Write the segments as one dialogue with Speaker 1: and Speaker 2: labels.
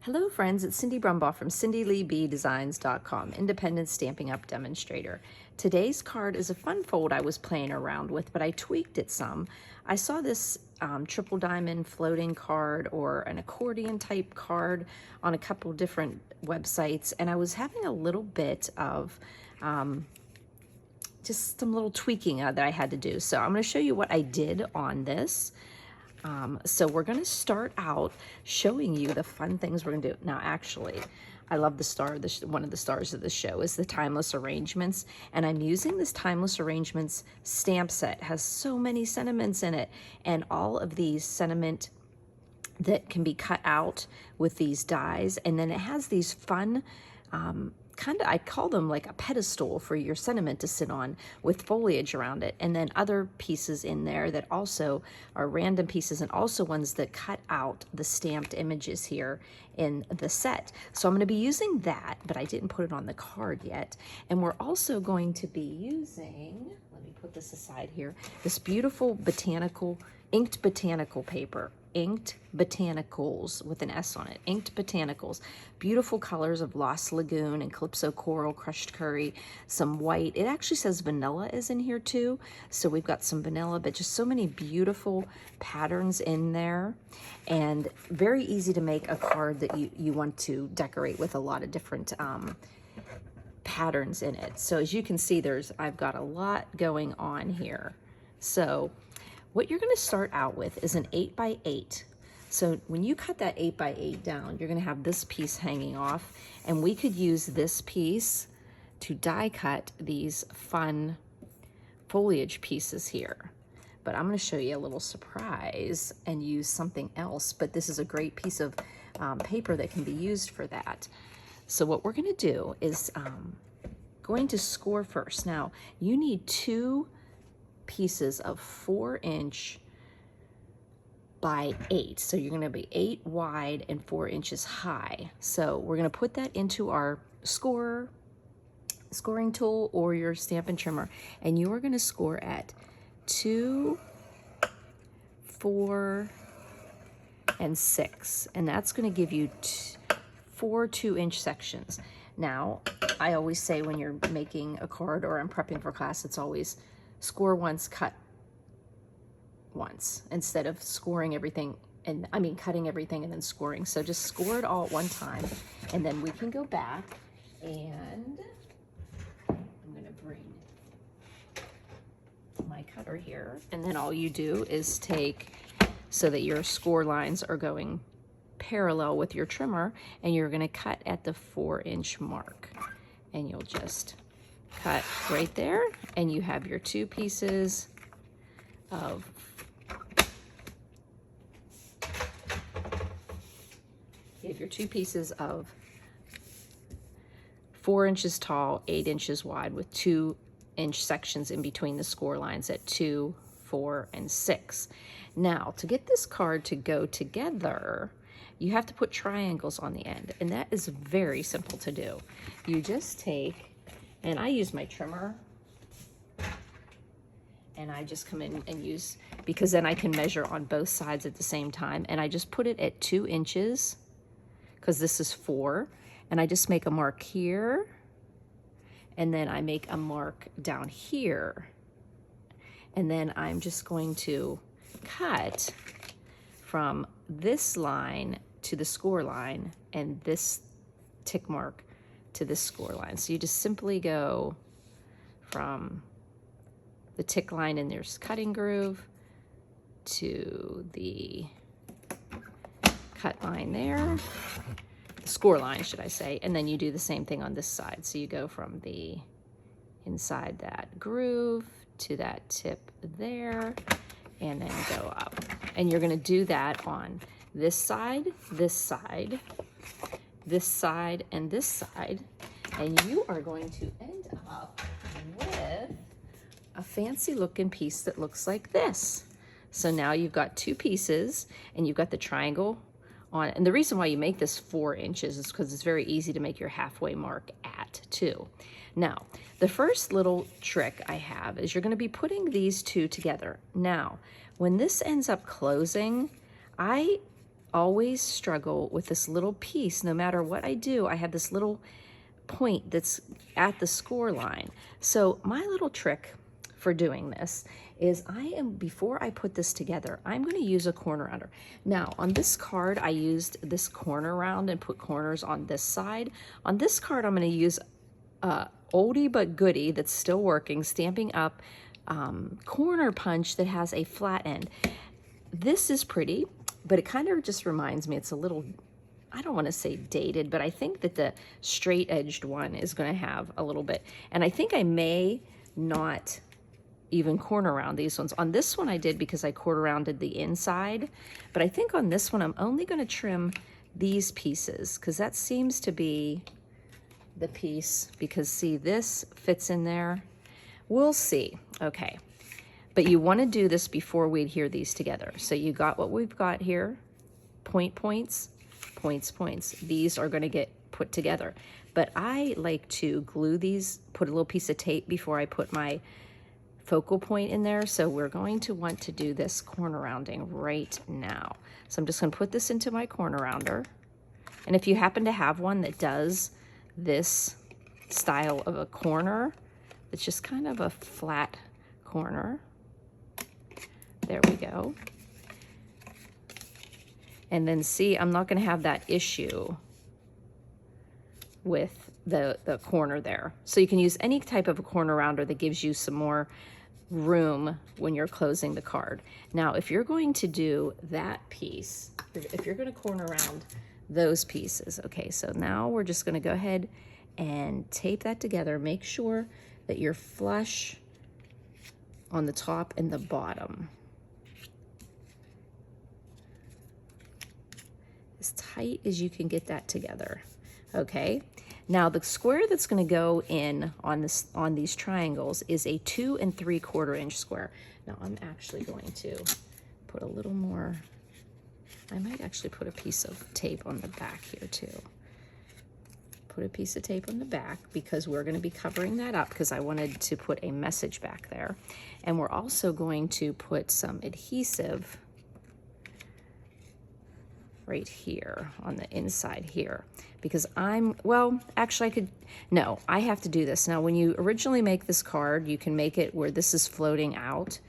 Speaker 1: Hello friends, it's Cindy Brumbaugh from CindyLeeBDesigns.com, independent Stampin' Up! Demonstrator. Today's card is a fun fold I was playing around with, but I tweaked it some. I saw this triple diamond floating card or an accordion type card on a couple different websites, and I was having a little bit of just some little tweaking that I had to do. So I'm going to show you what I did on this. So we're going to start out showing you the fun things we're going to do. Now, actually, I love the star, one of the stars of the show is the Timeless Arrangements, and I'm using this Timeless Arrangements stamp set. It has so many sentiments in it, and all of these sentiment that can be cut out with these dies, and then it has these fun I call them like a pedestal for your sentiment to sit on with foliage around it, and then other pieces in there that also are random pieces and also ones that cut out the stamped images here in the set. So I'm going to be using that, but I didn't put it on the card yet. And we're also going to be using, let me put this aside here, this beautiful inked botanical paper. Inked Botanicals with an S on it. Inked Botanicals. Beautiful colors of Lost Lagoon and Calypso Coral, Crushed Curry, some white. It actually says vanilla is in here too. So we've got some vanilla, but just so many beautiful patterns in there. And very easy to make a card that you want to decorate with a lot of different patterns in it. So as you can see, I've got a lot going on here. So what you're going to start out with is an 8x8. So when you cut that 8x8 down, you're going to have this piece hanging off, and we could use this piece to die cut these fun foliage pieces here. But I'm going to show you a little surprise and use something else, but this is a great piece of paper that can be used for that. So what we're going to do is going to score first. Now, you need two pieces of 4" by 8. So you're going to be 8 wide and 4 inches high. So we're going to put that into our scoring tool or your Stampin' Trimmer, and you are going to score at 2, 4, and 6, and that's going to give you 4 2-inch sections. Now, I always say when you're making a card or I'm prepping for class, it's always score once, cut once, instead of scoring everything, and cutting everything and then scoring. So just score it all at one time, and then we can go back, and I'm going to bring my cutter here, and then all you do is take, so that your score lines are going parallel with your trimmer, and you're going to cut at the 4-inch mark, and you'll just cut right there, and you have your two pieces of you have your two pieces of 4 inches tall, 8 inches wide, with 2-inch sections in between the score lines at 2, 4, and 6. Now, to get this card to go together, you have to put triangles on the end, and that is very simple to do. You just take, and I use my trimmer, and I just come in and use, because then I can measure on both sides at the same time, and I just put it at 2 inches, because this is 4, and I just make a mark here, and then I make a mark down here, and then I'm just going to cut from this line to the score line, and this tick mark to this score line. So you just simply go from the tick line in your cutting groove to the cut line there, the score line, should I say, and then you do the same thing on this side. So you go from the inside that groove to that tip there, and then go up. And you're going to do that on this side, this side, this side, and this side, and you are going to end up with a fancy looking piece that looks like this. So now you've got two pieces, and you've got the triangle on it. And the reason why you make this 4 inches is because it's very easy to make your halfway mark at 2. Now, the first little trick I have is you're going to be putting these two together. Now, when this ends up closing, I always struggle with this little piece. No matter what I do, I have this little point that's at the score line. So my little trick for doing this is before I put this together, I'm going to use a corner rounder. Now on this card, I used this corner round and put corners on this side. On this card, I'm going to use oldie but goodie that's still working, Stampin' Up! Corner punch that has a flat end. This is pretty, but it kind of just reminds me, it's a little, I don't want to say dated, but I think that the straight edged one is going to have a little bit. And I think I may not even corner round these ones. On this one I did because I quarter rounded the inside, but I think on this one I'm only going to trim these pieces because that seems to be the piece, because see, this fits in there. We'll see. Okay. But you want to do this before we adhere these together. So you got what we've got here, points, points. These are going to get put together. But I like to glue these, put a little piece of tape before I put my focal point in there. So we're going to want to do this corner rounding right now. So I'm just going to put this into my corner rounder. And if you happen to have one that does this style of a corner, it's just kind of a flat corner. There we go. And then see, I'm not going to have that issue with the corner there. So you can use any type of a corner rounder that gives you some more room when you're closing the card. Now, if you're going to do that piece, if you're going to corner round those pieces, okay, so now we're just going to go ahead and tape that together. Make sure that you're flush on the top and the bottom. As tight as you can get that together. Okay, now the square that's going to go in on these triangles is a 2 3/4 inch square. Now I'm actually going to put a little more. I might actually put a piece of tape on the back here too. Put a piece of tape on the back because we're going to be covering that up, because I wanted to put a message back there. And we're also going to put some adhesive right here on the inside here, because I have to do this. Now, when you originally make this card, you can make it where this is floating out,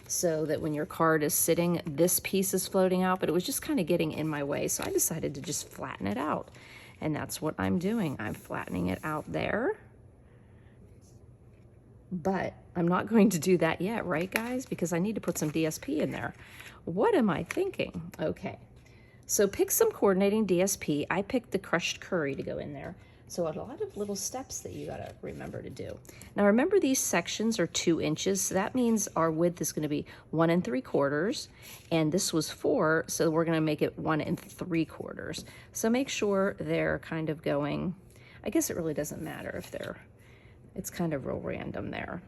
Speaker 1: so that when your card is sitting, this piece is floating out, but it was just kind of getting in my way. So I decided to just flatten it out. And that's what I'm doing. I'm flattening it out there. But I'm not going to do that yet, right, guys? Because I need to put some DSP in there. What am I thinking? Okay. So pick some coordinating DSP. I picked the crushed curry to go in there. So a lot of little steps that you gotta remember to do. Now remember, these sections are 2 inches, so that means our width is gonna be 1 3/4, and this was 4, so we're gonna make it 1 3/4. So make sure they're kind of going, I guess it really doesn't matter if it's kind of real random there.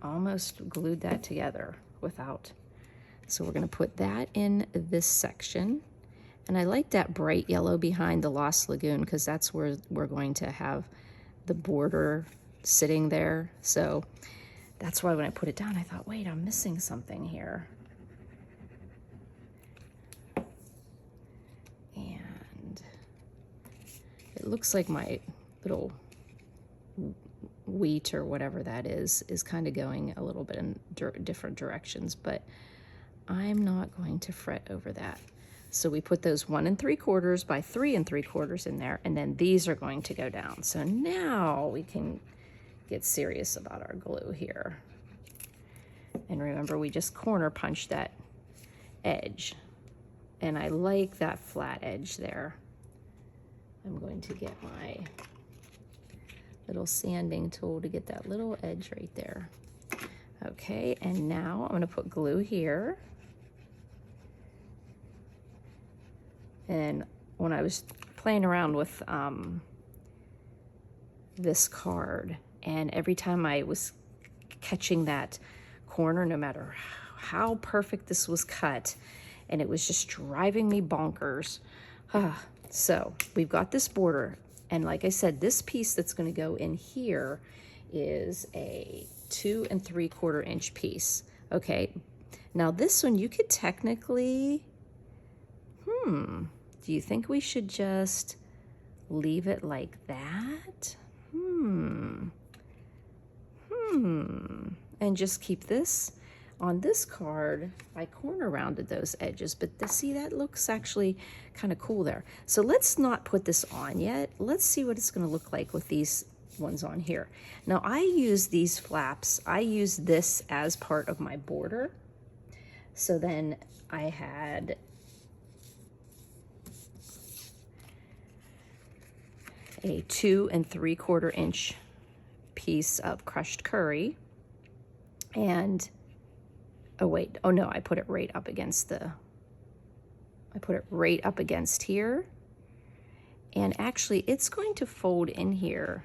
Speaker 1: Almost glued that together without. So we're gonna put that in this section. And I like that bright yellow behind the Lost Lagoon, because that's where we're going to have the border sitting there. So that's why when I put it down, I thought, wait, I'm missing something here. And it looks like my little wheat or whatever that is kind of going a little bit in different directions, but I'm not going to fret over that. So we put those 1 3/4 by 3 3/4 in there, and then these are going to go down. So now we can get serious about our glue here. And remember, we just corner punched that edge. And I like that flat edge there. I'm going to get my little sanding tool to get that little edge right there. Okay, and now I'm going to put glue here. And when I was playing around with this card, and every time I was catching that corner, no matter how perfect this was cut, and it was just driving me bonkers. So we've got this border, and like I said, this piece that's going to go in here is a 2 3/4 inch piece. Okay, now this one you could technically, Do you think we should just leave it like that? And just keep this on this card. I corner rounded those edges, but see, that looks actually kind of cool there. So let's not put this on yet. Let's see what it's going to look like with these ones on here. Now I use these flaps. I use this as part of my border. So then I had a 2 3/4 inch piece of crushed curry, and oh no, I put it right up against here, and actually it's going to fold in here,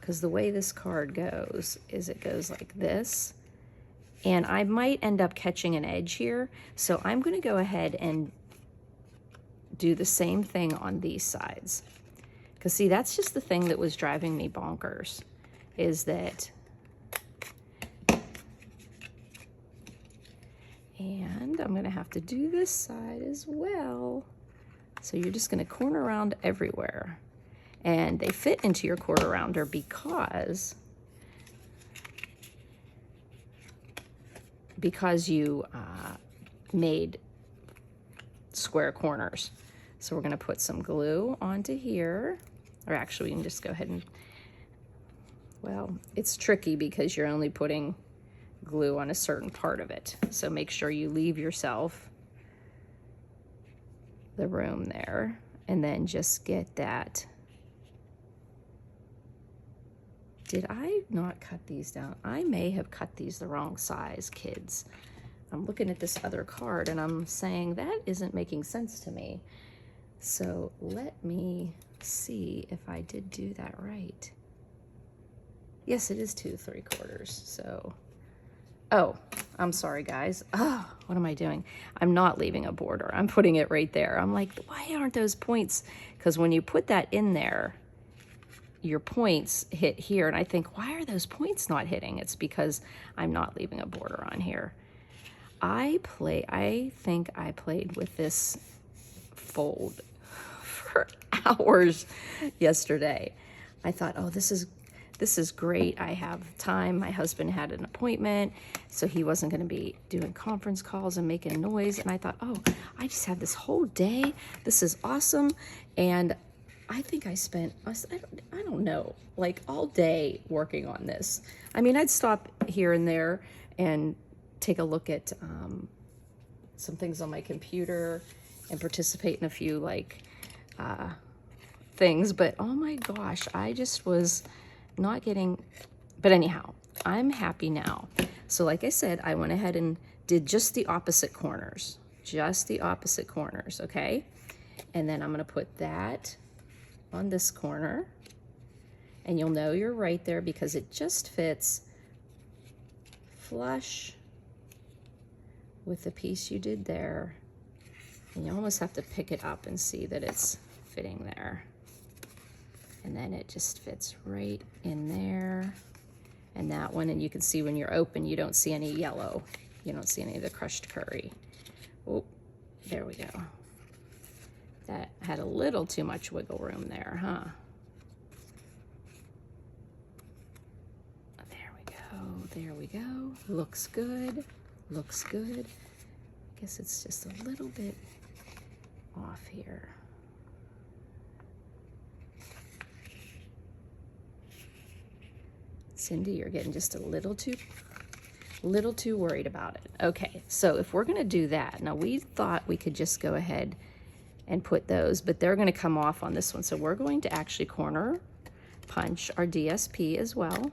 Speaker 1: because the way this card goes is it goes like this, and I might end up catching an edge here, so I'm going to go ahead and do the same thing on these sides. Because see, that's just the thing that was driving me bonkers, is that, and I'm gonna have to do this side as well. So you're just gonna corner around everywhere. And they fit into your quarter rounder because you made square corners. So we're gonna put some glue onto here, or actually we can just go ahead and, well, it's tricky because you're only putting glue on a certain part of it. So make sure you leave yourself the room there, and then just get that. Did I not cut these down? I may have cut these the wrong size, kids. I'm looking at this other card and I'm saying that isn't making sense to me. So let me see if I did do that right. Yes, it is 2 3/4. So, oh, I'm sorry guys. Oh, what am I doing? I'm not leaving a border. I'm putting it right there. I'm like, why aren't those points? Because when you put that in there, your points hit here. And I think, why are those points not hitting? It's because I'm not leaving a border on here. I think I played with this fold for hours yesterday. I thought, oh, this is great. I have time. My husband had an appointment, so he wasn't going to be doing conference calls and making noise. And I thought, oh, I just have this whole day. This is awesome. And I think I spent, I don't know, like all day working on this. I mean, I'd stop here and there and take a look at some things on my computer and participate in a few like things, but oh my gosh, I just was not getting, but anyhow, I'm happy now. So like I said, I went ahead and did just the opposite corners, okay? And then I'm gonna put that on this corner, and you'll know you're right there because it just fits flush with the piece you did there. And you almost have to pick it up and see that it's fitting there. And then it just fits right in there. And that one, and you can see when you're open, you don't see any yellow. You don't see any of the crushed curry. Oh, there we go. That had a little too much wiggle room there, huh? There we go. Looks good. Looks good. I guess it's just a little bit off here. Cindy, you're getting just a little too worried about it. Okay, so if we're gonna do that, now we thought we could just go ahead and put those, but they're gonna come off on this one. So we're going to actually corner punch our DSP as well.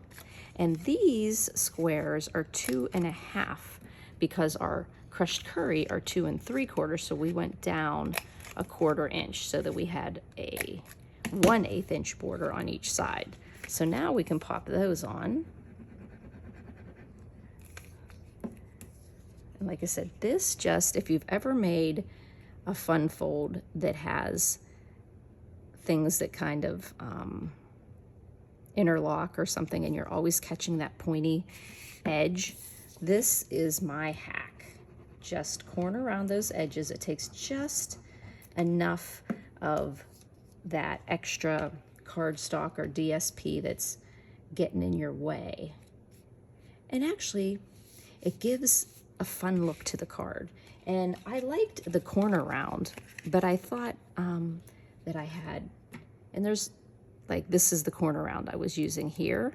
Speaker 1: And these squares are 2 1/2 because our crushed curry are 2 3/4. So we went down a 1/4 inch so that we had a 1/8 inch border on each side. So now we can pop those on. And like I said, this just, if you've ever made a fun fold that has things that kind of interlock or something, and you're always catching that pointy edge, this is my hack. Just corner around those edges. It takes just enough of that extra cardstock or DSP that's getting in your way. And actually, it gives a fun look to the card. And I liked the corner round, but I thought that I had, and there's like, this is the corner round I was using here.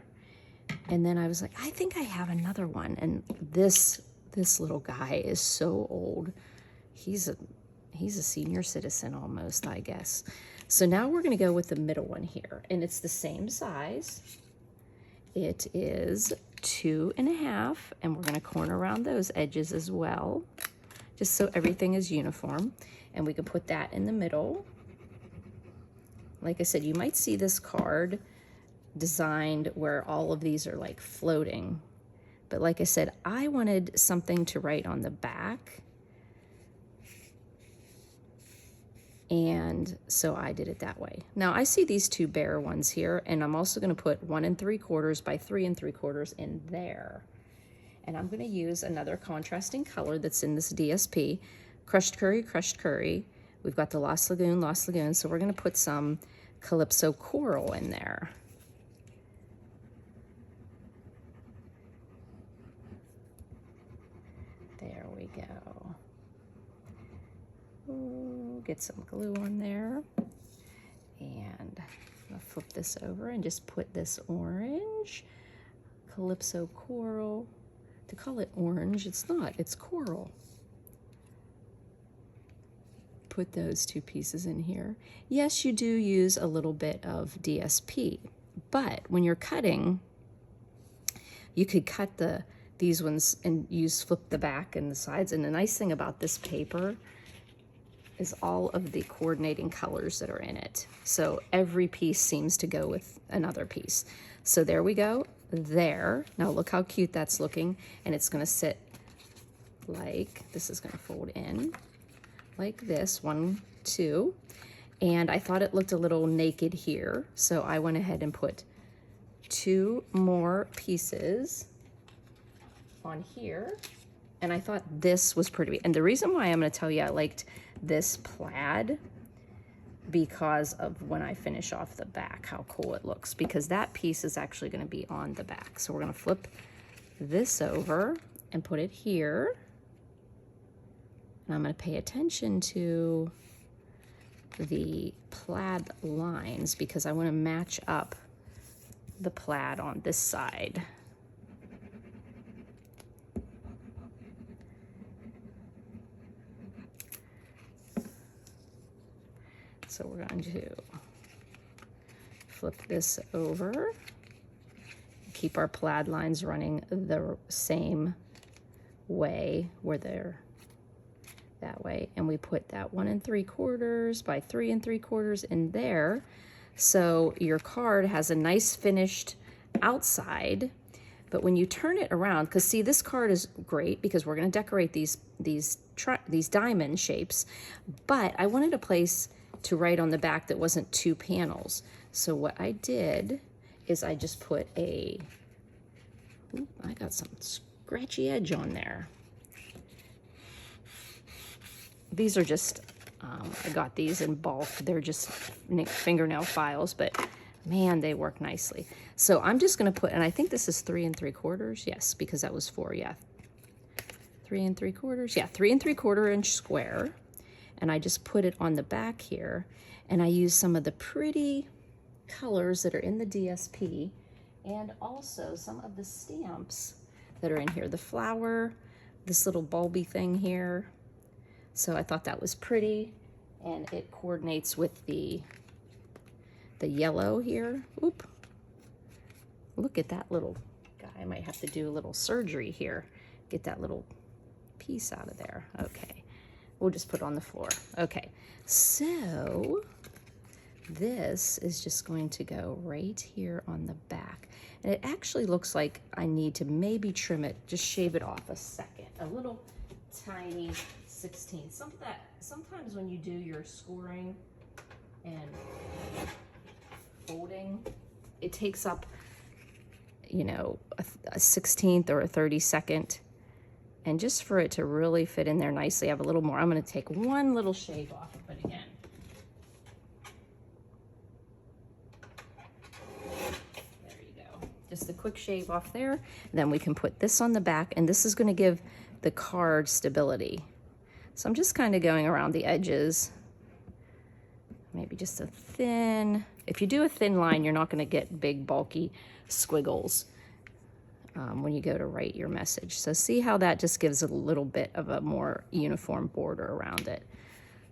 Speaker 1: And then I was like, I think I have another one. And this little guy is so old. He's a senior citizen almost, I guess. So now we're gonna go with the middle one here, and it's the same size. It is 2.5, and we're gonna corner around those edges as well, just so everything is uniform. And we can put that in the middle. Like I said, you might see this card designed where all of these are like floating. But like I said, I wanted something to write on the back. And so I did it that way. Now I see these two bare ones here, and I'm also gonna put 1 3/4 by 3 3/4 in there. And I'm gonna use another contrasting color that's in this DSP, Crushed Curry, Crushed Curry. We've got the Lost Lagoon, Lost Lagoon. So we're gonna put some Calypso Coral in there. There we go. Ooh, get some glue on there. And I'm gonna flip this over and just put this orange, Calypso Coral. To call it orange, it's not, it's coral. Put those two pieces in here. Yes, you do use a little bit of DSP, but when you're cutting, you could cut these ones and flip the back and the sides. And the nice thing about this paper is all of the coordinating colors that are in it. So every piece seems to go with another piece. So there we go, there. Now look how cute that's looking. And it's gonna sit like, this is gonna fold in like this, 1, 2. And I thought it looked a little naked here. So I went ahead and put 2 more pieces on here. And I thought this was pretty. And the reason why I'm gonna tell you I liked this plaid, because of when I finish off the back, how cool it looks, because that piece is actually gonna be on the back. So we're gonna flip this over and put it here. And I'm gonna pay attention to the plaid lines because I wanna match up the plaid on this side. So we're going to flip this over, keep our plaid lines running the same way where they're that way. And we put that 1 3/4 by 3 3/4 in there. So your card has a nice finished outside, but when you turn it around, because see, this card is great because we're going to decorate these diamond shapes, but I wanted a place to write on the back that wasn't 2 panels. So what I did is I just put I got some scratchy edge on there. These are just, I got these in bulk. They're just fingernail files, but man, they work nicely. So I'm just gonna put, and I think this is 3 3/4. Yes, because that was 4, yeah. 3 3/4, yeah, 3 3/4 inch square. And I just put it on the back here, and I use some of the pretty colors that are in the DSP, and also some of the stamps that are in here. The flower, this little bulby thing here. So I thought that was pretty, and it coordinates with the yellow here. Oop, look at that little guy. I might have to do a little surgery here, get that little piece out of there. Okay. We'll just put it on the floor. Okay, so this is just going to go right here on the back. And it actually looks like I need to maybe trim it, just shave it off a second. A little tiny 16. Sometimes when you do your scoring and folding, it takes up, you know, a 16th or a 32nd. And just for it to really fit in there nicely, I have a little more. I'm going to take one little shave off, but again, just a quick shave off there. Then we can put this on the back, and this is going to give the card stability. So I'm just kind of going around the edges. Maybe just a thin, if you do a thin line, you're not going to get big bulky squiggles when you go to write your message. So see how that just gives a little bit of a more uniform border around it.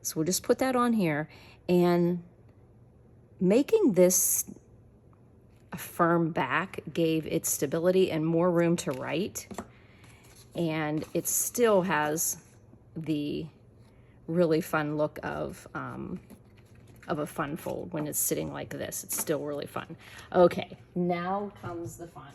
Speaker 1: So we'll just put that on here, and making this a firm back gave it stability and more room to write, and it still has the really fun look of a fun fold when it's sitting like this. It's still really fun. Okay, now comes the fun.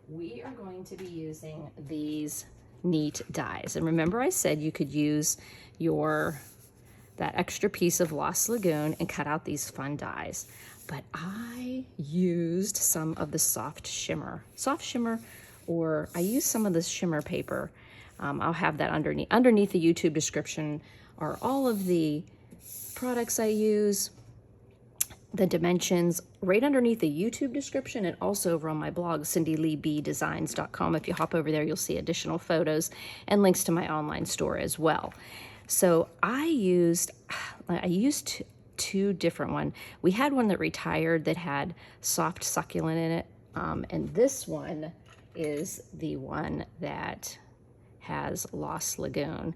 Speaker 1: We are going to be using these neat dies. And remember I said you could use that extra piece of Lost Lagoon and cut out these fun dies. But I used some of the soft shimmer, or I used some of the shimmer paper. I'll have that underneath the YouTube description are all of the products I use, the dimensions, right underneath the YouTube description, and also over on my blog, cindyleebdesigns.com. If you hop over there, you'll see additional photos and links to my online store as well. So I used two different ones. We had one that retired that had soft succulent in it, and this one is the one that has Lost Lagoon.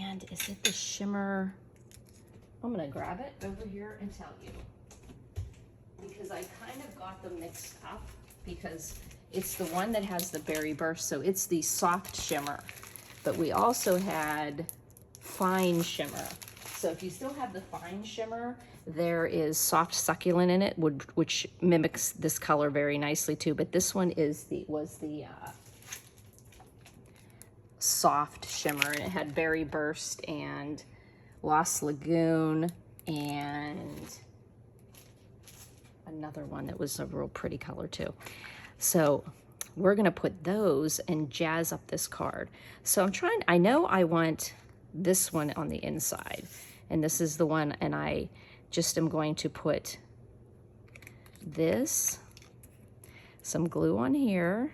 Speaker 1: And is it the shimmer? I'm gonna grab it over here and tell you, because I kind of got them mixed up, because it's the one that has the berry burst, so it's the soft shimmer, but we also had fine shimmer. So if you still have the fine shimmer, there is soft succulent in it, which mimics this color very nicely too, but this one was the soft shimmer, and it had berry burst and Lost Lagoon and another one that was a real pretty color too. So we're gonna put those and jazz up this card. So I know I want this one on the inside, and this is the one, and I just am going to put some glue on here,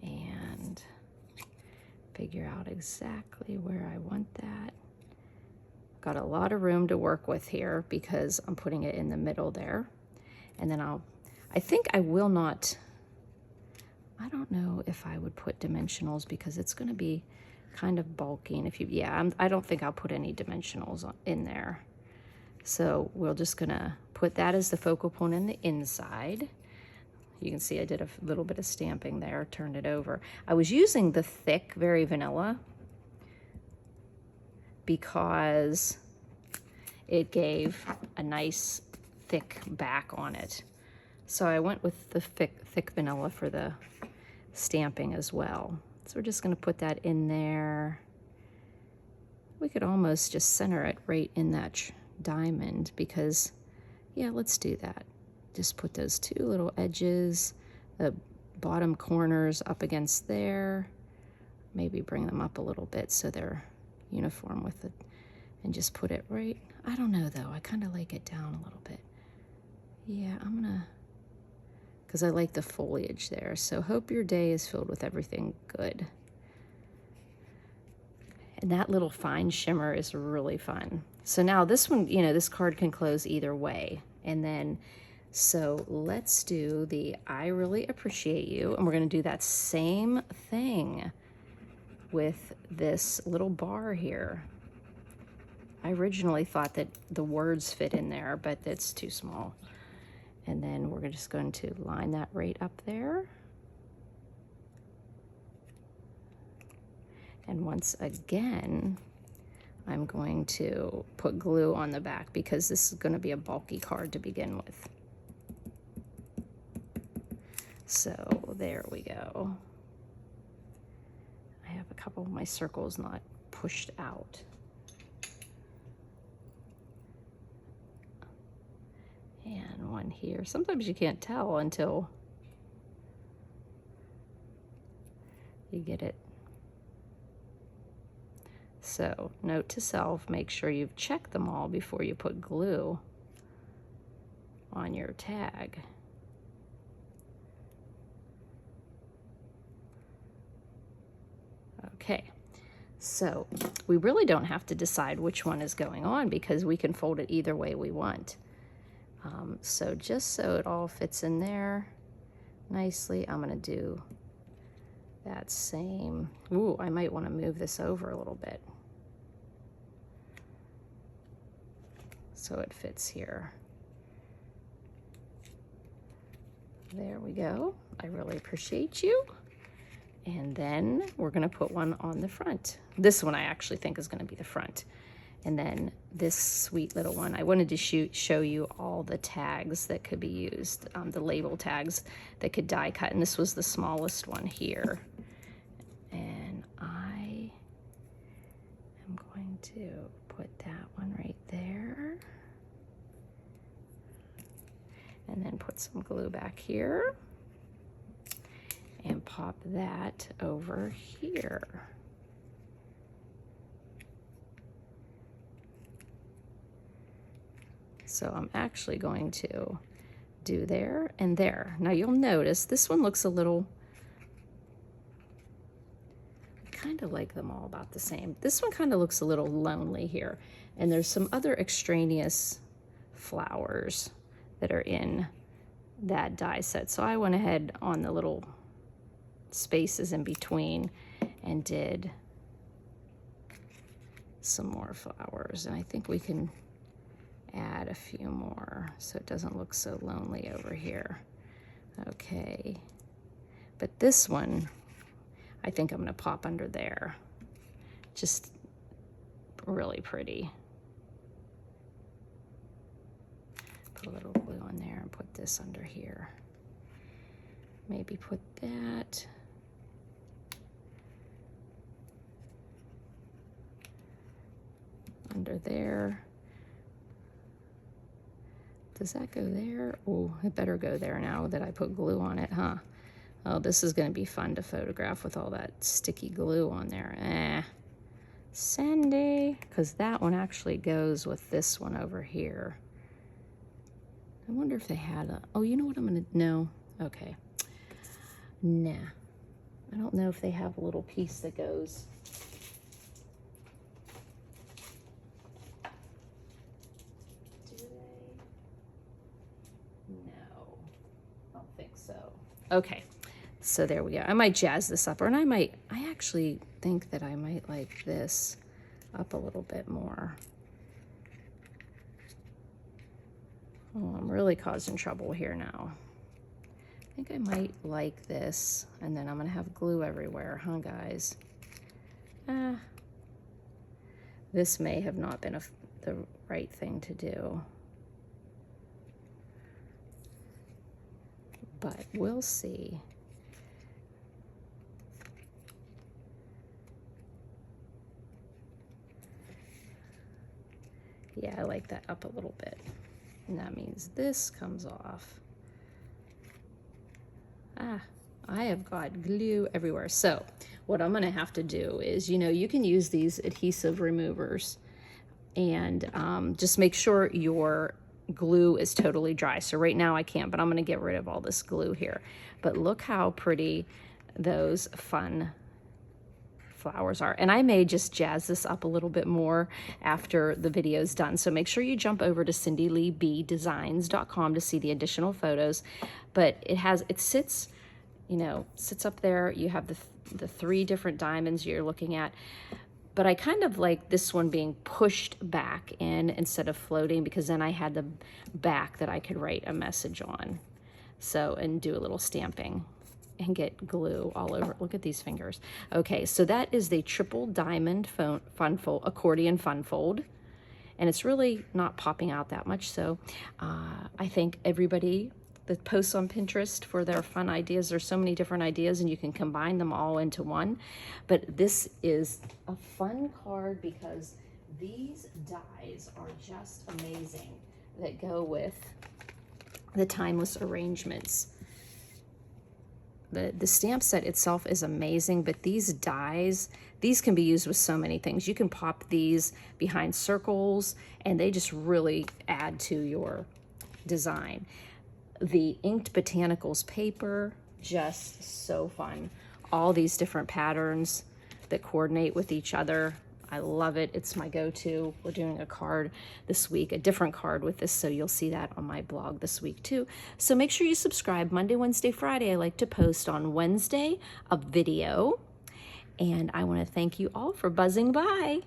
Speaker 1: and figure out exactly where I want that. Got a lot of room to work with here because I'm putting it in the middle there. And then I think I will not, I don't know if I would put dimensionals because it's going to be kind of bulky. And I don't think I'll put any dimensionals in there. So we're just going to put that as the focal point in the inside. You can see I did a little bit of stamping there, turned it over. I was using the thick, very vanilla, because it gave a nice thick back on it. So I went with the thick vanilla for the stamping as well. So we're just gonna put that in there. We could almost just center it right in that diamond because, yeah, let's do that. Just put those two little edges, the bottom corners up against there. Maybe bring them up a little bit so they're uniform with it, and just put it right. I don't know though, I kind of like it down a little bit. Yeah, because I like the foliage there. So hope your day is filled with everything good. And that little fine shimmer is really fun. So now this one, this card can close either way. And then, so let's do the I really appreciate you. And we're gonna do that same thing with this little bar here. I originally thought that the words fit in there, but it's too small. And then we're just going to line that right up there. And once again, I'm going to put glue on the back because this is going to be a bulky card to begin with. So there we go. I have a couple of my circles not pushed out. And one here. Sometimes you can't tell until you get it So note to self, make sure you've checked them all before you put glue on your tag. Okay, so we really don't have to decide which one is going on because we can fold it either way we want. So just so it all fits in there nicely, I'm going to do that same. Ooh, I might want to move this over a little bit so it fits here. There we go. I really appreciate you. And then we're going to put one on the front. This one I actually think is going to be the front. And then this sweet little one, I wanted to show you all the tags that could be used, the label tags that could die cut. And this was the smallest one here. And I am going to put that one right there. And then put some glue back here. And pop that over here. So I'm actually going to do there and there. Now you'll notice this one looks a little, I kind of like them all about the same. This one kind of looks a little lonely here. And there's some other extraneous flowers that are in that die set. So I went ahead on the little spaces in between and did some more flowers. And I think we can add a few more so it doesn't look so lonely over here. Okay, but this one I think I'm going to pop under there. Just really pretty. Put a little glue on there and put this under here. Maybe put that. Under there. Does that go there? Oh, it better go there now that I put glue on it, huh? Oh, this is going to be fun to photograph with all that sticky glue on there. Sandy, because that one actually goes with this one over here. I wonder if they had a, oh, you know what I'm going to, no, okay. Nah, I don't know if they have a little piece that goes. Okay, so there we go. I might jazz this up, or I actually think that I might like this up a little bit more. Oh, I'm really causing trouble here now. I think I might like this, and then I'm gonna have glue everywhere, huh, guys? This may have not been the right thing to do. But we'll see. Yeah, I like that up a little bit. And that means this comes off. I have got glue everywhere. So what I'm gonna have to do is, you know, you can use these adhesive removers and just make sure your glue is totally dry. So right now I can't, but I'm going to get rid of all this glue here. But look how pretty those fun flowers are. And I may just jazz this up a little bit more after the video's done. So make sure you jump over to cindyleebdesigns.com to see the additional photos. But it sits, you know, sits up there. You have the 3 different diamonds you're looking at. But I kind of like this one being pushed back in instead of floating, because then I had the back that I could write a message on. So, and do a little stamping and get glue all over. Look at these fingers. Okay, so that is the triple diamond accordion fun fold. And it's really not popping out that much. So I think everybody that posts on Pinterest for their fun ideas, there's so many different ideas and you can combine them all into one. But this is a fun card because these dies are just amazing that go with the timeless arrangements. The stamp set itself is amazing, but these dies, these can be used with so many things. You can pop these behind circles and they just really add to your design. The inked botanicals paper, just so fun. All these different patterns that coordinate with each other. I love it. It's my go-to. We're doing a card this week, a different card with this, so you'll see that on my blog this week too. So make sure you subscribe. Monday, Wednesday, Friday, I like to post on Wednesday a video. And I want to thank you all for buzzing by.